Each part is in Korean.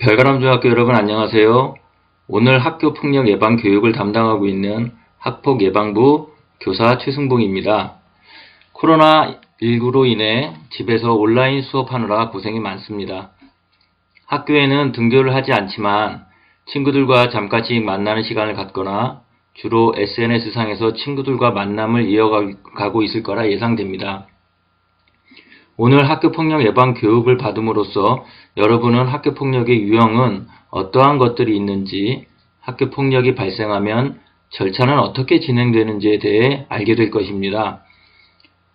별가람중학교 여러분 안녕하세요. 오늘 학교 폭력 예방 교육을 담당하고 있는 학폭예방부 교사 최승봉입니다. 코로나19로 인해 집에서 온라인 수업하느라 고생이 많습니다. 학교에는 등교를 하지 않지만 친구들과 잠깐씩 만나는 시간을 갖거나 주로 SNS상에서 친구들과 만남을 이어가고 있을 거라 예상됩니다. 오늘 학교폭력 예방 교육을 받음으로써 여러분은 학교폭력의 유형은 어떠한 것들이 있는지, 학교폭력이 발생하면 절차는 어떻게 진행되는지에 대해 알게 될 것입니다.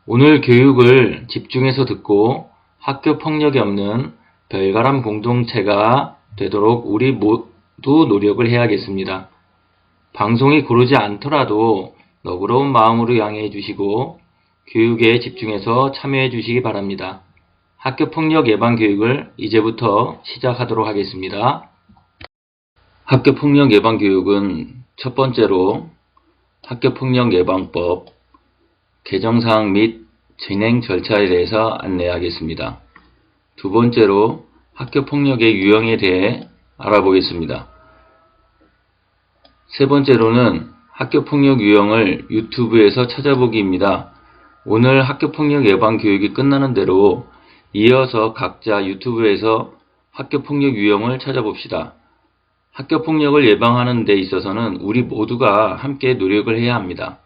오늘 교육을 집중해서 듣고 학교폭력이 없는 별가람 공동체가 되도록 우리 모두 노력을 해야겠습니다. 방송이 고르지 않더라도 너그러운 마음으로 양해해 주시고 교육에 집중해서 참여해 주시기 바랍니다. 학교폭력 예방 교육을 이제부터 시작하도록 하겠습니다. 학교폭력 예방 교육은 첫 번째로 학교폭력 예방법 개정사항 및 진행 절차에 대해서 안내하겠습니다. 두 번째로 학교폭력의 유형에 대해 알아보겠습니다. 세 번째로는 학교폭력 유형을 유튜브에서 찾아보기입니다. 오늘 학교폭력 예방 교육이 끝나는 대로 이어서 각자 유튜브에서 학교폭력 유형을 찾아봅시다. 학교폭력을 예방하는 데 있어서는 우리 모두가 함께 노력을 해야 합니다.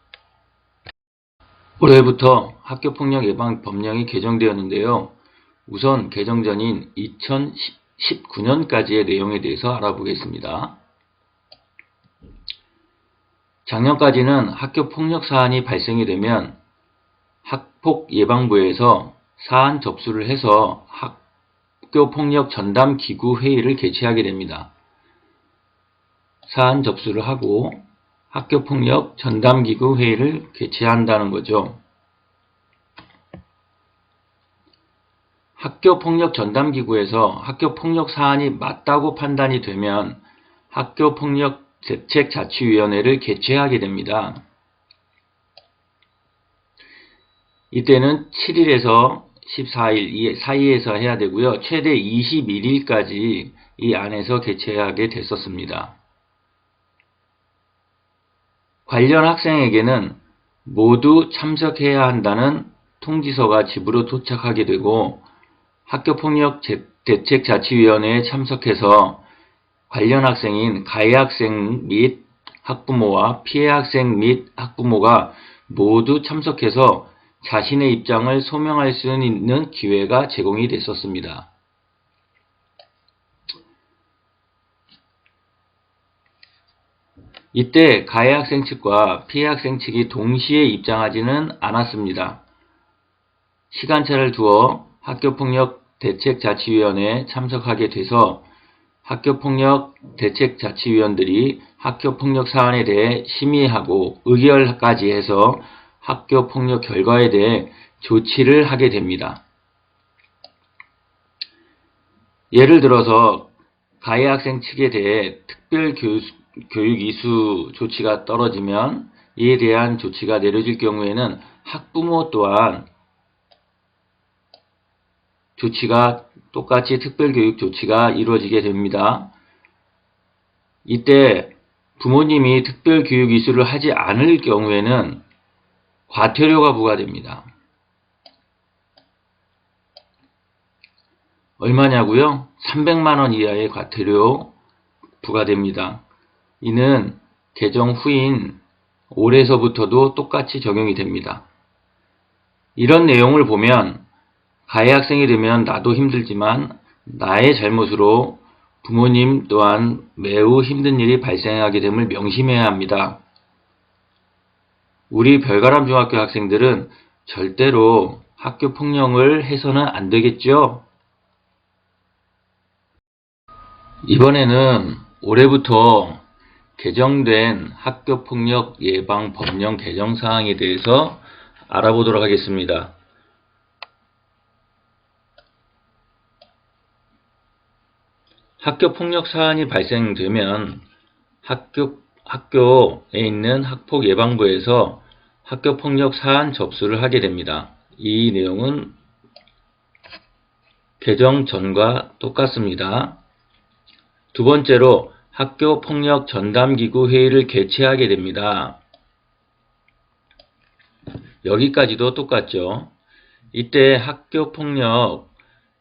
올해부터 학교폭력 예방 법령이 개정되었는데요. 우선 개정 전인 2019년까지의 내용에 대해서 알아보겠습니다. 작년까지는 학교폭력 사안이 발생이 되면 학폭예방부에서 사안 접수를 해서 학교폭력 전담기구 회의를 개최하게 됩니다. 사안 접수를 하고 학교폭력 전담기구 회의를 개최한다는 거죠. 학교폭력 전담기구에서 학교폭력 사안이 맞다고 판단이 되면 학교폭력 대책자치위원회를 개최하게 됩니다. 이때는 7일에서 14일 사이에서 해야 되고요. 최대 21일까지 이 안에서 개최하게 됐었습니다. 관련 학생에게는 모두 참석해야 한다는 통지서가 집으로 도착하게 되고 학교폭력 대책자치위원회에 참석해서 관련 학생인 가해 학생 및 학부모와 피해 학생 및 학부모가 모두 참석해서 자신의 입장을 소명할 수 있는 기회가 제공이 됐었습니다. 이때 가해 학생 측과 피해 학생 측이 동시에 입장하지는 않았습니다. 시간차를 두어 학교폭력 대책자치위원회에 참석하게 돼서 학교폭력 대책자치위원들이 학교폭력 사안에 대해 심의하고 의결까지 해서 학교폭력 결과에 대해 조치를 하게 됩니다. 예를 들어서 가해 학생 측에 대해 특별교육 이수 조치가 떨어지면 이에 대한 조치가 내려질 경우에는 학부모 또한 조치가 똑같이 특별교육 조치가 이루어지게 됩니다. 이때 부모님이 특별교육 이수를 하지 않을 경우에는 과태료가 부과됩니다. 얼마냐고요? 300만원 이하의 과태료 부과됩니다. 이는 개정 후인 올해서부터도 똑같이 적용이 됩니다. 이런 내용을 보면 가해 학생이 되면 나도 힘들지만 나의 잘못으로 부모님 또한 매우 힘든 일이 발생하게 됨을 명심해야 합니다. 우리 별가람 중학교 학생들은 절대로 학교 폭력을 해서는 안 되겠죠? 이번에는 올해부터 개정된 학교 폭력 예방 법령 개정 사항에 대해서 알아보도록 하겠습니다. 학교 폭력 사안이 발생되면 학교에 있는 학폭예방부에서 학교폭력 사안 접수를 하게 됩니다. 이 내용은 개정 전과 똑같습니다. 두 번째로 학교폭력 전담기구 회의를 개최하게 됩니다. 여기까지도 똑같죠. 이때 학교폭력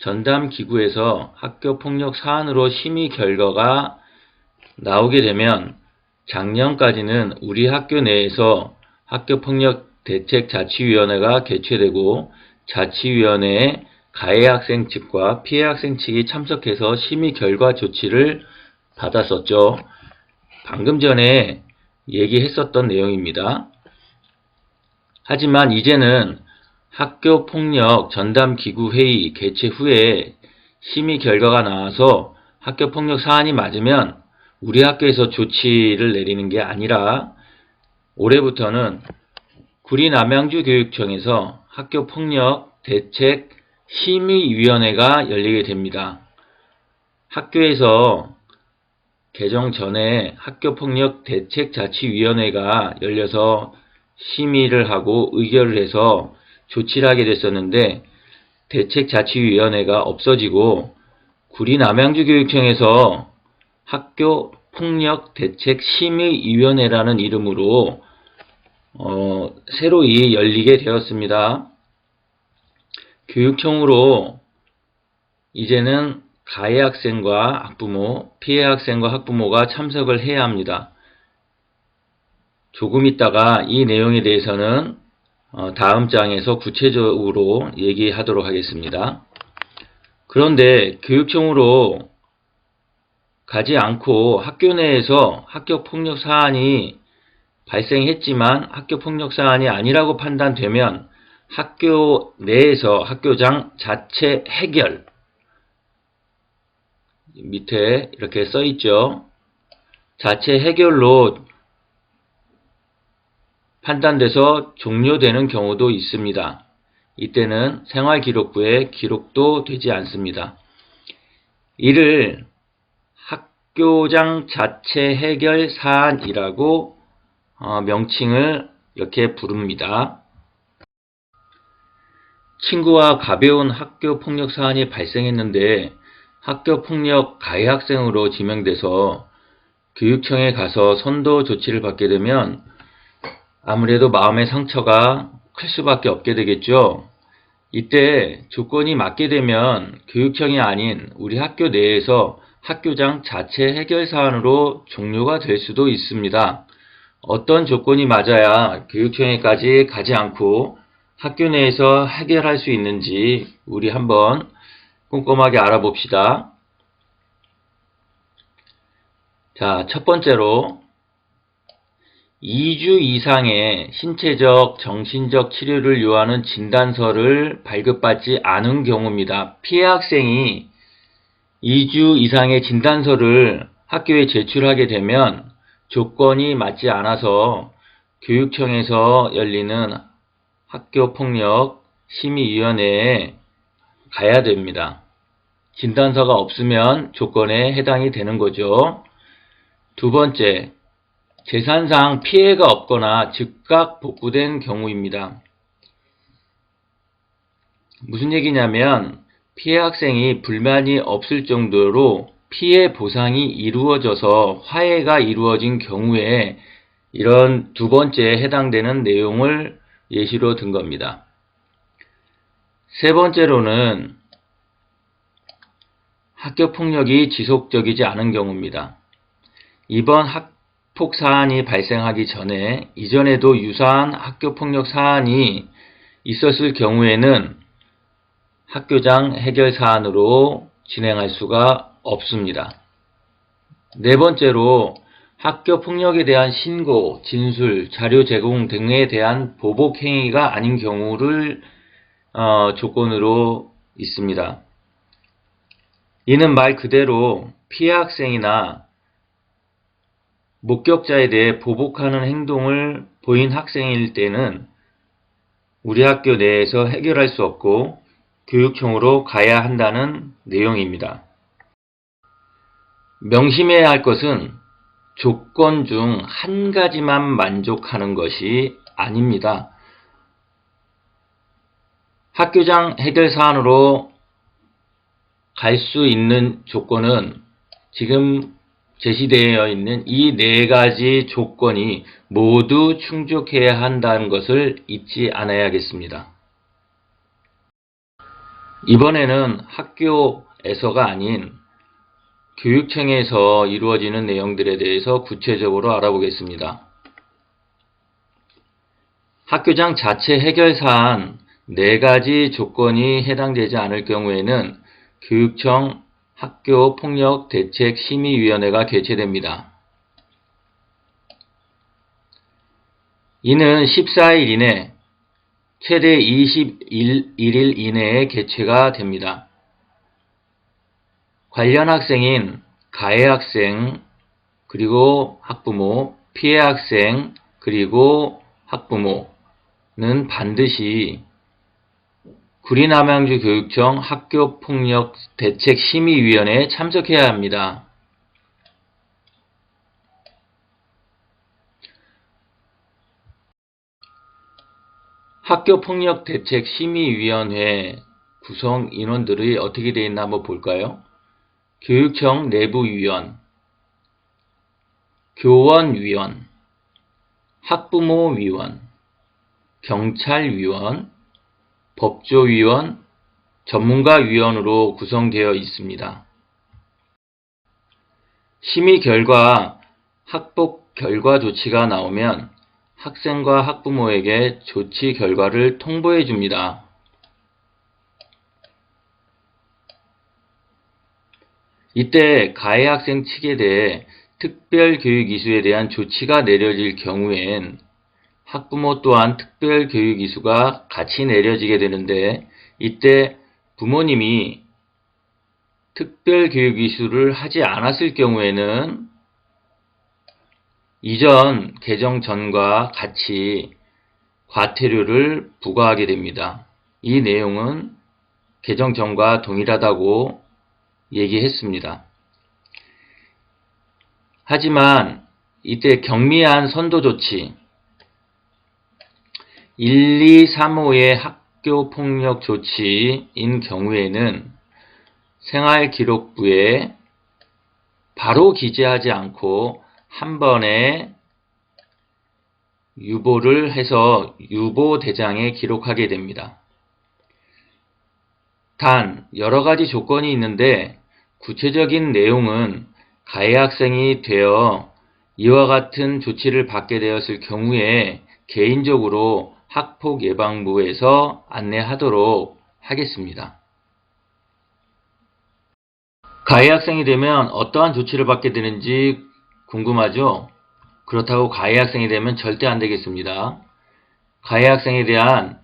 전담기구에서 학교폭력 사안으로 심의 결과가 나오게 되면 작년까지는 우리 학교 내에서 학교폭력 대책자치위원회가 개최되고 자치위원회에 가해 학생 측과 피해 학생 측이 참석해서 심의 결과 조치를 받았었죠. 방금 전에 얘기했었던 내용입니다. 하지만 이제는 학교폭력 전담기구 회의 개최 후에 심의 결과가 나와서 학교폭력 사안이 맞으면 우리 학교에서 조치를 내리는 게 아니라 올해부터는 구리남양주 교육청에서 학교폭력 대책 심의위원회가 열리게 됩니다. 학교에서 개정 전에 학교폭력 대책자치위원회가 열려서 심의를 하고 의결을 해서 조치를 하게 됐었는데 대책자치위원회가 없어지고 구리남양주 교육청에서 학교폭력대책심의위원회라는 이름으로 새로이 열리게 되었습니다. 교육청으로 이제는 가해 학생과 학부모, 피해 학생과 학부모가 참석을 해야 합니다. 조금 있다가 이 내용에 대해서는 다음 장에서 구체적으로 얘기하도록 하겠습니다. 그런데 교육청으로 가지 않고 학교 내에서 학교폭력 사안이 발생했지만 학교폭력 사안이 아니라고 판단되면 학교 내에서 학교장 자체 해결, 밑에 이렇게 써 있죠. 자체 해결로 판단돼서 종료되는 경우도 있습니다. 이때는 생활기록부에 기록도 되지 않습니다. 이를 학교장 자체 해결 사안이라고 명칭을 이렇게 부릅니다. 친구와 가벼운 학교폭력 사안이 발생했는데 학교폭력 가해 학생으로 지명돼서 교육청에 가서 선도 조치를 받게 되면 아무래도 마음의 상처가 클 수밖에 없게 되겠죠. 이때 조건이 맞게 되면 교육청이 아닌 우리 학교 내에서 학교장 자체 해결 사안으로 종료가 될 수도 있습니다. 어떤 조건이 맞아야 교육청에까지 가지 않고 학교 내에서 해결할 수 있는지 우리 한번 꼼꼼하게 알아봅시다. 자, 첫 번째로 2주 이상의 신체적, 정신적 치료를 요하는 진단서를 발급받지 않은 경우입니다. 피해 학생이 2주 이상의 진단서를 학교에 제출하게 되면 조건이 맞지 않아서 교육청에서 열리는 학교폭력 심의위원회에 가야 됩니다. 진단서가 없으면 조건에 해당이 되는 거죠. 두 번째, 재산상 피해가 없거나 즉각 복구된 경우입니다. 무슨 얘기냐면 피해 학생이 불만이 없을 정도로 피해 보상이 이루어져서 화해가 이루어진 경우에 이런 두 번째에 해당되는 내용을 예시로 든 겁니다. 세 번째로는 학교폭력이 지속적이지 않은 경우입니다. 이번 학폭 사안이 발생하기 전에 이전에도 유사한 학교폭력 사안이 있었을 경우에는 학교장 해결 사안으로 진행할 수가 없습니다. 네 번째로 학교폭력에 대한 신고, 진술, 자료 제공 등에 대한 보복 행위가 아닌 경우를 조건으로 있습니다. 이는 말 그대로 피해 학생이나 목격자에 대해 보복하는 행동을 보인 학생일 때는 우리 학교 내에서 해결할 수 없고 교육청으로 가야 한다는 내용입니다. 명심해야 할 것은 조건 중 한 가지만 만족하는 것이 아닙니다. 학교장 해결 사안으로 갈 수 있는 조건은 지금 제시되어 있는 이 네 가지 조건이 모두 충족해야 한다는 것을 잊지 않아야겠습니다. 이번에는 학교에서가 아닌 교육청에서 이루어지는 내용들에 대해서 구체적으로 알아보겠습니다. 학교장 자체 해결사안 4가지 조건이 해당되지 않을 경우에는 교육청 학교폭력대책심의위원회가 개최됩니다. 이는 14일 이내, 최대 21일 이내에 개최가 됩니다. 관련 학생인 가해 학생, 그리고 학부모, 피해 학생, 그리고 학부모는 반드시 구리남양주 교육청 학교폭력대책심의위원회에 참석해야 합니다. 학교폭력대책심의위원회 구성 인원들이 어떻게 되어 있나 한번 볼까요? 교육청 내부위원, 교원위원, 학부모위원, 경찰위원, 법조위원, 전문가위원으로 구성되어 있습니다. 심의 결과 학폭 결과 조치가 나오면 학생과 학부모에게 조치 결과를 통보해 줍니다. 이때 가해 학생 측에 대해 특별교육 이수에 대한 조치가 내려질 경우엔 학부모 또한 특별교육 이수가 같이 내려지게 되는데, 이때 부모님이 특별교육 이수를 하지 않았을 경우에는 이전 개정 전과 같이 과태료를 부과하게 됩니다. 이 내용은 개정 전과 동일하다고 얘기했습니다. 하지만 이때 경미한 선도조치 1, 2, 3호의 학교폭력 조치인 경우에는 생활기록부에 바로 기재하지 않고 한 번에 유보를 해서 유보대장에 기록하게 됩니다. 단 여러 가지 조건이 있는데 구체적인 내용은 가해 학생이 되어 이와 같은 조치를 받게 되었을 경우에 개인적으로 학폭예방부에서 안내하도록 하겠습니다. 가해 학생이 되면 어떠한 조치를 받게 되는지 궁금하죠? 그렇다고 가해 학생이 되면 절대 안 되겠습니다. 가해 학생에 대한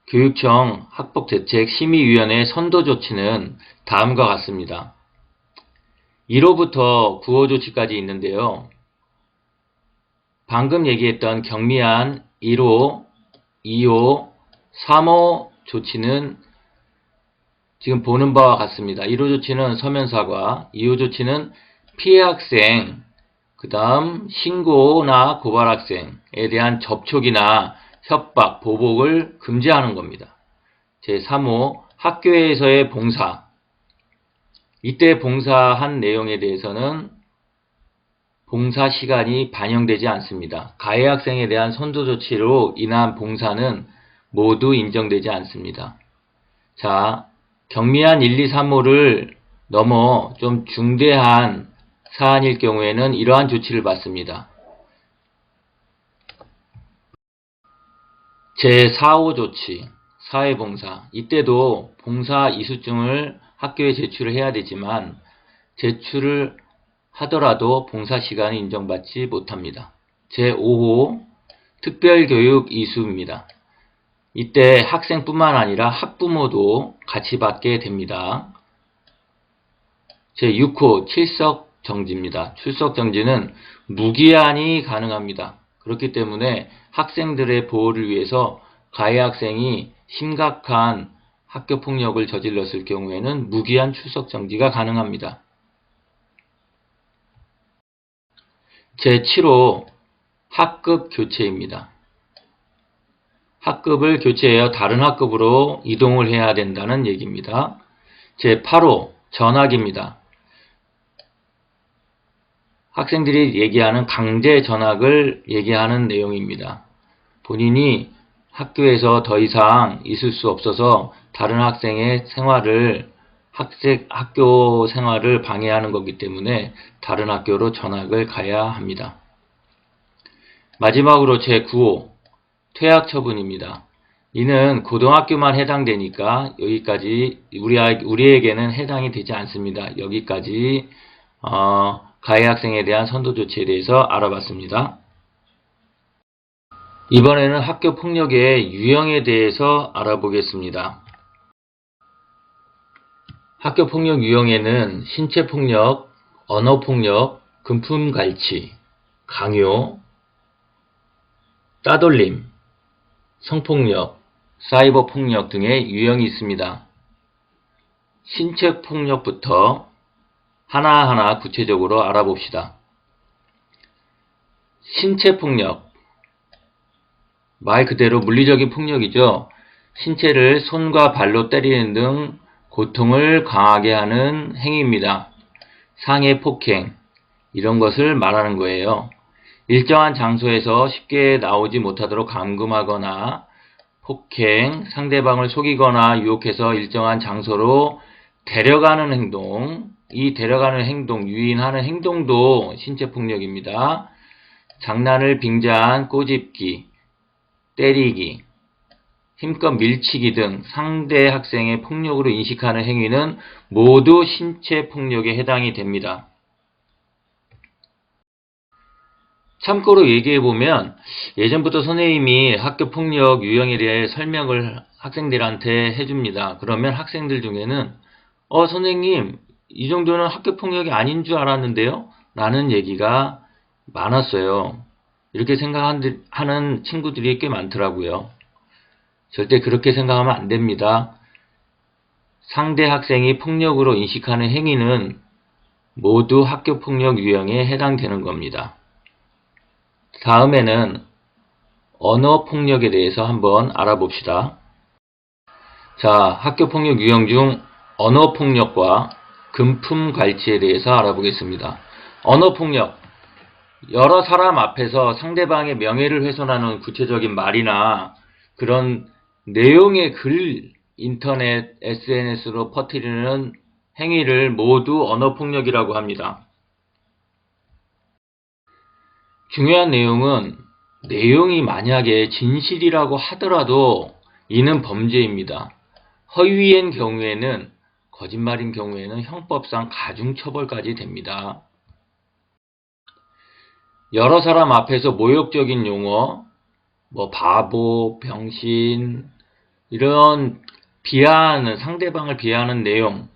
교육청 학폭대책심의위원회 선도조치는 다음과 같습니다. 1호부터 9호 조치까지 있는데요. 방금 얘기했던 경미한 1호, 2호, 3호 조치는 지금 보는 바와 같습니다. 1호 조치는 서면사과, 2호 조치는 피해 학생, 그 다음 신고나 고발 학생에 대한 접촉이나 협박, 보복을 금지하는 겁니다. 제3호 학교에서의 봉사, 이때 봉사한 내용에 대해서는 봉사 시간이 반영되지 않습니다. 가해 학생에 대한 선도조치로 인한 봉사는 모두 인정되지 않습니다. 자, 경미한 1, 2, 3호를 넘어 좀 중대한 사안일 경우에는 이러한 조치를 받습니다. 제4호 조치, 사회봉사. 이때도 봉사 이수증을 학교에 제출을 해야 되지만 제출을 하더라도 봉사 시간이 인정받지 못합니다. 제5호 특별교육 이수입니다. 이때 학생뿐만 아니라 학부모도 같이 받게 됩니다. 제6호 출석정지입니다. 출석정지는 무기한이 가능합니다. 그렇기 때문에 학생들의 보호를 위해서 가해 학생이 심각한 학교폭력을 저질렀을 경우에는 무기한 출석정지가 가능합니다. 제7호 학급 교체입니다. 학급을 교체하여 다른 학급으로 이동을 해야 된다는 얘기입니다. 제8호 전학입니다. 학생들이 얘기하는 강제 전학을 얘기하는 내용입니다. 본인이 학교에서 더 이상 있을 수 없어서 다른 학생의 학교 생활을 방해하는 거기 때문에 다른 학교로 전학을 가야 합니다. 마지막으로 제9호 퇴학 처분입니다. 이는 고등학교만 해당되니까 여기까지 우리에게는 해당이 되지 않습니다. 여기까지 가해 학생에 대한 선도 조치에 대해서 알아봤습니다. 이번에는 학교 폭력의 유형에 대해서 알아보겠습니다. 학교 폭력 유형에는 신체 폭력, 언어 폭력, 금품 갈취, 강요, 따돌림, 성폭력, 사이버 폭력 등의 유형이 있습니다. 신체 폭력부터 하나하나 구체적으로 알아봅시다. 신체 폭력, 말 그대로 물리적인 폭력이죠. 신체를 손과 발로 때리는 등 고통을 강하게 하는 행위입니다. 상해 폭행, 이런 것을 말하는 거예요. 일정한 장소에서 쉽게 나오지 못하도록 감금하거나 폭행, 상대방을 속이거나 유혹해서 일정한 장소로 데려가는 행동, 이 데려가는 행동, 유인하는 행동도 신체폭력입니다. 장난을 빙자한 꼬집기, 때리기, 힘껏 밀치기 등 상대 학생의 폭력으로 인식하는 행위는 모두 신체폭력에 해당이 됩니다. 참고로 얘기해보면 예전부터 선생님이 학교폭력 유형에 대해 설명을 학생들한테 해줍니다. 그러면 학생들 중에는 선생님 이 정도는 학교폭력이 아닌 줄 알았는데요? 라는 얘기가 많았어요. 이렇게 생각하는 친구들이 꽤 많더라고요. 절대 그렇게 생각하면 안 됩니다. 상대 학생이 폭력으로 인식하는 행위는 모두 학교폭력 유형에 해당되는 겁니다. 다음에는 언어폭력에 대해서 한번 알아봅시다. 자, 학교폭력 유형 중 언어폭력과 금품갈취에 대해서 알아보겠습니다. 언어폭력, 여러 사람 앞에서 상대방의 명예를 훼손하는 구체적인 말이나 그런 내용의 글, 인터넷, SNS로 퍼뜨리는 행위를 모두 언어폭력이라고 합니다. 중요한 내용은 내용이 만약에 진실이라고 하더라도 이는 범죄입니다. 허위인 경우에는 거짓말인 경우에는 형법상 가중처벌까지 됩니다. 여러 사람 앞에서 모욕적인 용어, 바보, 병신 이런 상대방을 비하하는 내용을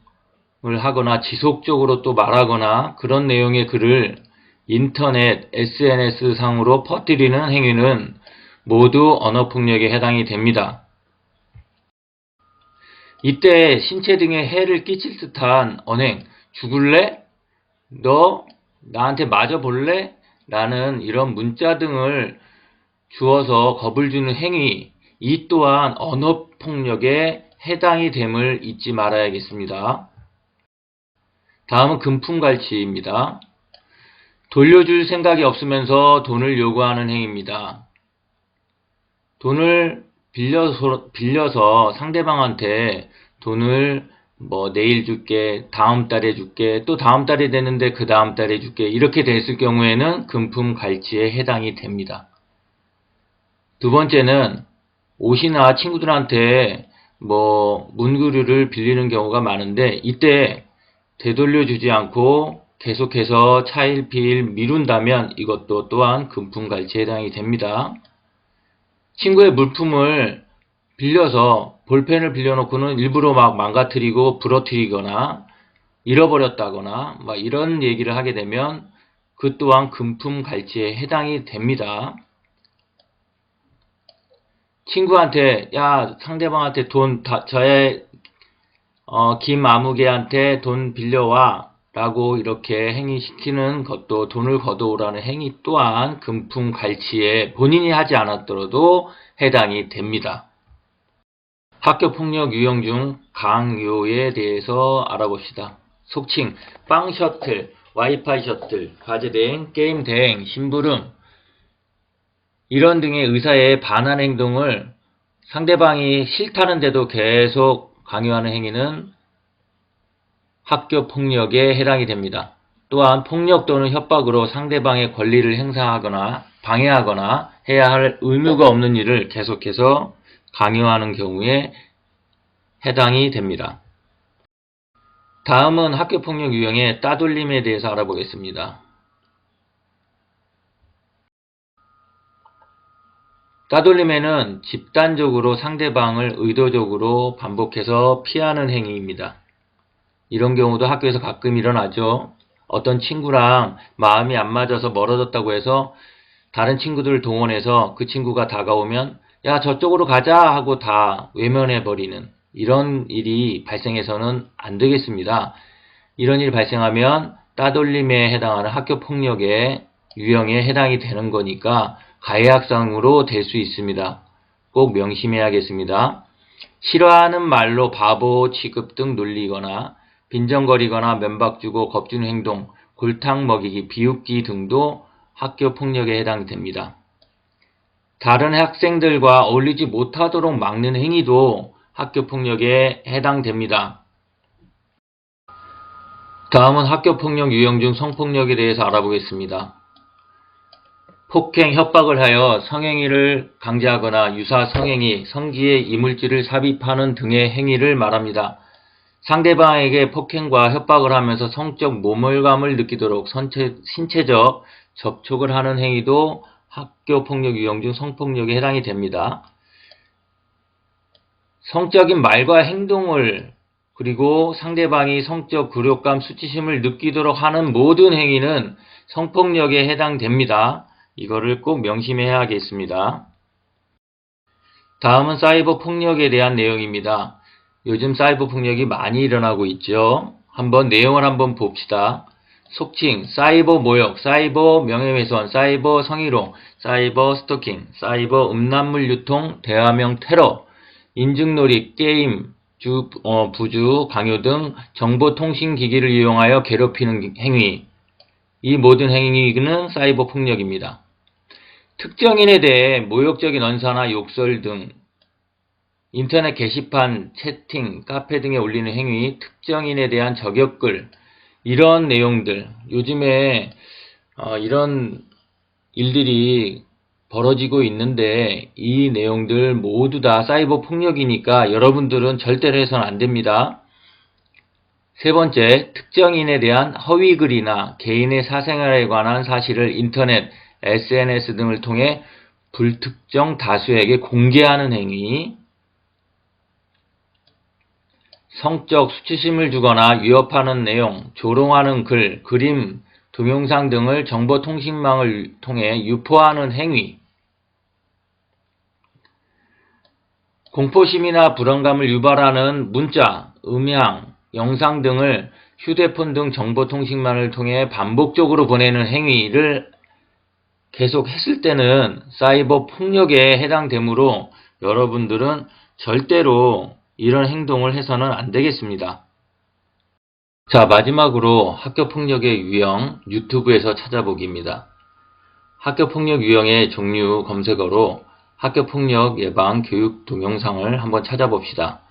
하거나 지속적으로 또 말하거나 그런 내용의 글을 인터넷, SNS 상으로 퍼뜨리는 행위는 모두 언어폭력에 해당이 됩니다. 이때 신체 등에 해를 끼칠 듯한 언행, 죽을래? 너 나한테 맞아볼래? 라는 이런 문자 등을 주어서 겁을 주는 행위, 이 또한 언어폭력에 해당이 됨을 잊지 말아야겠습니다. 다음은 금품갈취입니다. 돌려줄 생각이 없으면서 돈을 요구하는 행위입니다. 돈을 빌려서 상대방한테 돈을 내일 줄게, 다음 달에 줄게, 또 다음 달에 되는데 그 다음 달에 줄게 이렇게 됐을 경우에는 금품갈취에 해당이 됩니다. 두 번째는 옷이나 친구들한테 문구류를 빌리는 경우가 많은데 이때 되돌려주지 않고 계속해서 차일피일 미룬다면 이것도 또한 금품갈취에 해당이 됩니다. 친구의 물품을 빌려서 볼펜을 빌려놓고는 일부러 망가뜨리고 부러뜨리거나 잃어버렸다거나 이런 얘기를 하게 되면 그 또한 금품갈취에 해당이 됩니다. 친구한테 상대방한테 저의 김아무개한테 돈 빌려와 라고 이렇게 행위시키는 것도 돈을 걷어오라는 행위 또한 금품갈취에 본인이 하지 않았더라도 해당이 됩니다. 학교폭력 유형 중 강요에 대해서 알아봅시다. 속칭 빵 셔틀, 와이파이 셔틀, 과제 대행, 게임 대행, 심부름 이런 등의 의사의 반한 행동을 상대방이 싫다는데도 계속 강요하는 행위는 학교 폭력에 해당이 됩니다. 또한 폭력 또는 협박으로 상대방의 권리를 행사하거나 방해하거나 해야 할 의무가 없는 일을 계속해서 강요하는 경우에 해당이 됩니다. 다음은 학교폭력 유형의 따돌림에 대해서 알아보겠습니다. 따돌림에는 집단적으로 상대방을 의도적으로 반복해서 피하는 행위입니다. 이런 경우도 학교에서 가끔 일어나죠. 어떤 친구랑 마음이 안 맞아서 멀어졌다고 해서 다른 친구들을 동원해서 그 친구가 다가오면 야 저쪽으로 가자 하고 다 외면해버리는 이런 일이 발생해서는 안 되겠습니다. 이런 일이 발생하면 따돌림에 해당하는 학교폭력의 유형에 해당이 되는 거니까 가해학상으로 될 수 있습니다. 꼭 명심해야겠습니다. 싫어하는 말로 바보 취급 등 놀리거나 빈정거리거나 면박 주고 겁주는 행동, 골탕 먹이기, 비웃기 등도 학교 폭력에 해당됩니다. 다른 학생들과 어울리지 못하도록 막는 행위도 학교 폭력에 해당됩니다. 다음은 학교 폭력 유형 중 성폭력에 대해서 알아보겠습니다. 폭행, 협박을 하여 성행위를 강제하거나 유사 성행위, 성기에 이물질을 삽입하는 등의 행위를 말합니다. 상대방에게 폭행과 협박을 하면서 성적 모멸감을 느끼도록 신체적 접촉을 하는 행위도 학교폭력 유형 중 성폭력에 해당이 됩니다. 성적인 말과 행동을 그리고 상대방이 성적 굴욕감, 수치심을 느끼도록 하는 모든 행위는 성폭력에 해당됩니다. 이거를 꼭 명심해야겠습니다. 다음은 사이버 폭력에 대한 내용입니다. 요즘 사이버 폭력이 많이 일어나고 있죠. 내용을 한번 봅시다. 속칭, 사이버 모욕, 사이버 명예훼손, 사이버 성희롱, 사이버 스토킹, 사이버 음란물 유통, 대화명 테러, 인증놀이, 게임, 부주, 강요 등 정보통신기기를 이용하여 괴롭히는 행위. 이 모든 행위는 사이버 폭력입니다. 특정인에 대해 모욕적인 언사나 욕설 등 인터넷 게시판, 채팅, 카페 등에 올리는 행위, 특정인에 대한 저격글, 이런 내용들, 요즘에 이런 일들이 벌어지고 있는데 이 내용들 모두 다 사이버 폭력이니까 여러분들은 절대로 해서는 안 됩니다. 세 번째, 특정인에 대한 허위글이나 개인의 사생활에 관한 사실을 인터넷, SNS 등을 통해 불특정 다수에게 공개하는 행위, 성적 수치심을 주거나 위협하는 내용, 조롱하는 글, 그림, 동영상 등을 정보통신망을 통해 유포하는 행위, 공포심이나 불안감을 유발하는 문자, 음향, 영상 등을 휴대폰 등 정보통신망을 통해 반복적으로 보내는 행위를 계속 했을 때는 사이버 폭력에 해당되므로 여러분들은 절대로 이런 행동을 해서는 안 되겠습니다. 자, 마지막으로 학교폭력의 유형 유튜브에서 찾아보기입니다. 학교폭력 유형의 종류 검색어로 학교폭력 예방 교육 동영상을 한번 찾아봅시다.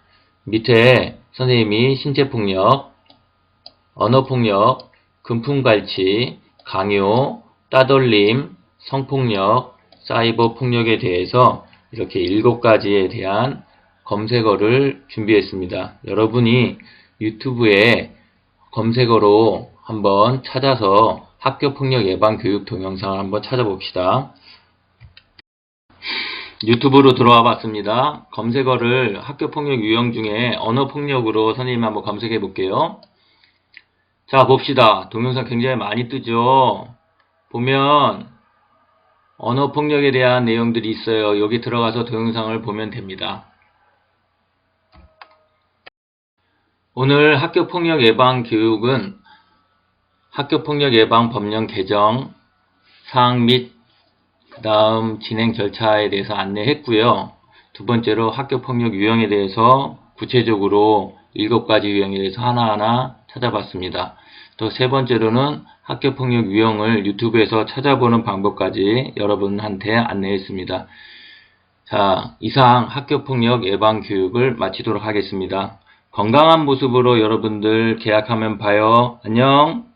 밑에 선생님이 신체폭력, 언어폭력, 금품갈취, 강요, 따돌림, 성폭력, 사이버 폭력에 대해서 이렇게 7가지에 대한 검색어를 준비했습니다. 여러분이 유튜브에 검색어로 한번 찾아서 학교폭력 예방 교육 동영상을 한번 찾아봅시다. 유튜브로 들어와 봤습니다. 검색어를 학교폭력 유형 중에 언어폭력으로 선생님 한번 검색해 볼게요. 자, 봅시다. 동영상 굉장히 많이 뜨죠. 보면 언어폭력에 대한 내용들이 있어요. 여기 들어가서 동영상을 보면 됩니다. 오늘 학교폭력 예방 교육은 학교폭력 예방 법령 개정 사항 및 그 다음 진행 절차에 대해서 안내했고요. 두 번째로 학교폭력 유형에 대해서 구체적으로 7가지 유형에 대해서 하나하나 찾아봤습니다. 또 세 번째로는 학교폭력 유형을 유튜브에서 찾아보는 방법까지 여러분한테 안내했습니다. 자, 이상 학교폭력 예방 교육을 마치도록 하겠습니다. 건강한 모습으로 여러분들 계약하면 봐요. 안녕.